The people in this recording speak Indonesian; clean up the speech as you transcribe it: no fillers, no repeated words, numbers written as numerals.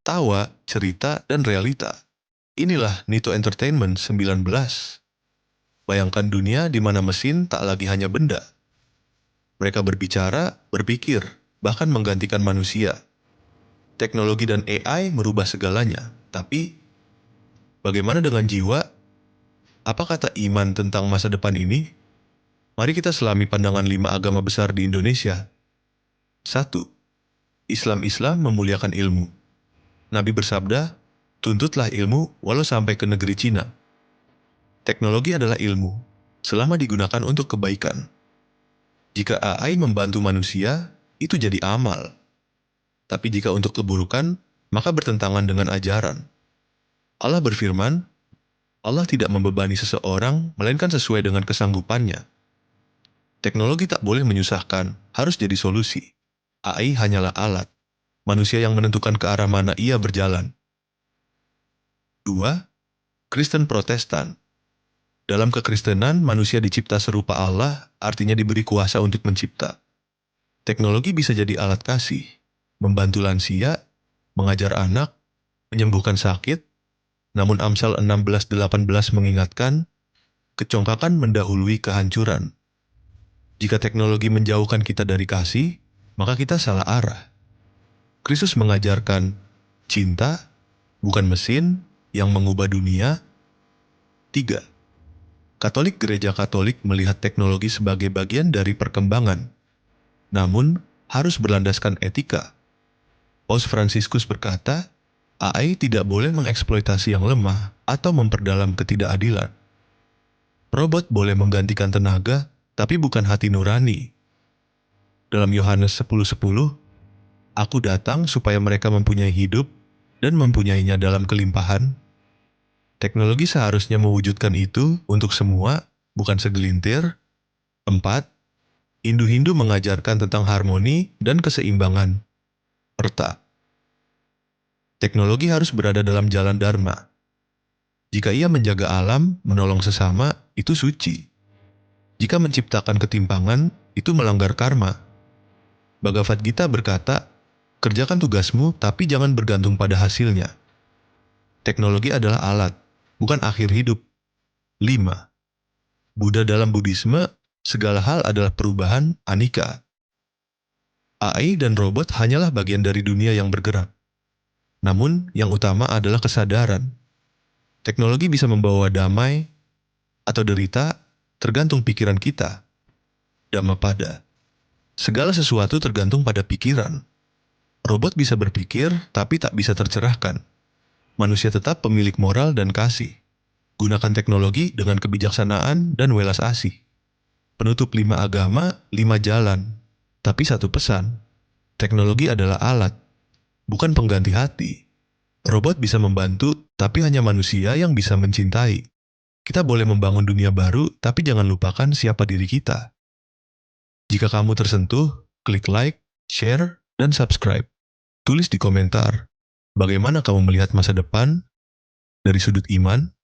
tawa, cerita, dan realita. Inilah Nito Entertainment 19. Bayangkan dunia di mana mesin tak lagi hanya benda. Mereka berbicara, berpikir, bahkan menggantikan manusia. Teknologi dan AI merubah segalanya. Tapi, bagaimana dengan jiwa? Apa kata iman tentang masa depan ini? Mari kita selami pandangan 5 agama besar di Indonesia. 1. Islam memuliakan ilmu. Nabi bersabda, tuntutlah ilmu walau sampai ke negeri Cina. Teknologi adalah ilmu, selama digunakan untuk kebaikan. Jika AI membantu manusia, itu jadi amal. Tapi jika untuk keburukan, maka bertentangan dengan ajaran. Allah berfirman, Allah tidak membebani seseorang, melainkan sesuai dengan kesanggupannya. Teknologi tak boleh menyusahkan, harus jadi solusi. AI hanyalah alat, manusia yang menentukan ke arah mana ia berjalan. 2. Kristen Protestan. Dalam kekristenan, manusia dicipta serupa Allah, artinya diberi kuasa untuk mencipta. Teknologi bisa jadi alat kasih, membantu lansia, mengajar anak, menyembuhkan sakit, namun Amsal 16:18 mengingatkan, kecongkakan mendahului kehancuran. Jika teknologi menjauhkan kita dari kasih, maka kita salah arah. Kristus mengajarkan, cinta, bukan mesin, yang mengubah dunia. 3. Katolik Gereja Katolik melihat teknologi sebagai bagian dari perkembangan, namun harus berlandaskan etika. Paus Fransiskus berkata, AI tidak boleh mengeksploitasi yang lemah atau memperdalam ketidakadilan. Robot boleh menggantikan tenaga, tapi bukan hati nurani. Dalam Yohanes 10:10, Aku datang supaya mereka mempunyai hidup dan mempunyainya dalam kelimpahan. Teknologi seharusnya mewujudkan itu untuk semua, bukan segelintir. 4. Hindu mengajarkan tentang harmoni dan keseimbangan. Perta. Teknologi harus berada dalam jalan dharma. Jika ia menjaga alam, menolong sesama, itu suci. Jika menciptakan ketimpangan, itu melanggar karma. Bhagavad Gita berkata, kerjakan tugasmu tapi jangan bergantung pada hasilnya. Teknologi adalah alat, bukan akhir hidup. 5. Buddha dalam Buddhisme, segala hal adalah perubahan, anicca. AI dan robot hanyalah bagian dari dunia yang bergerak. Namun, yang utama adalah kesadaran. Teknologi bisa membawa damai atau derita, tergantung pikiran kita. Dhammapada. Segala sesuatu tergantung pada pikiran. Robot bisa berpikir, tapi tak bisa tercerahkan. Manusia tetap pemilik moral dan kasih. Gunakan teknologi dengan kebijaksanaan dan welas asih. Penutup 5 agama, 5 jalan. Tapi satu pesan, teknologi adalah alat, bukan pengganti hati. Robot bisa membantu, tapi hanya manusia yang bisa mencintai. Kita boleh membangun dunia baru, tapi jangan lupakan siapa diri kita. Jika kamu tersentuh, klik like, share, dan subscribe. Tulis di komentar, bagaimana kamu melihat masa depan dari sudut iman,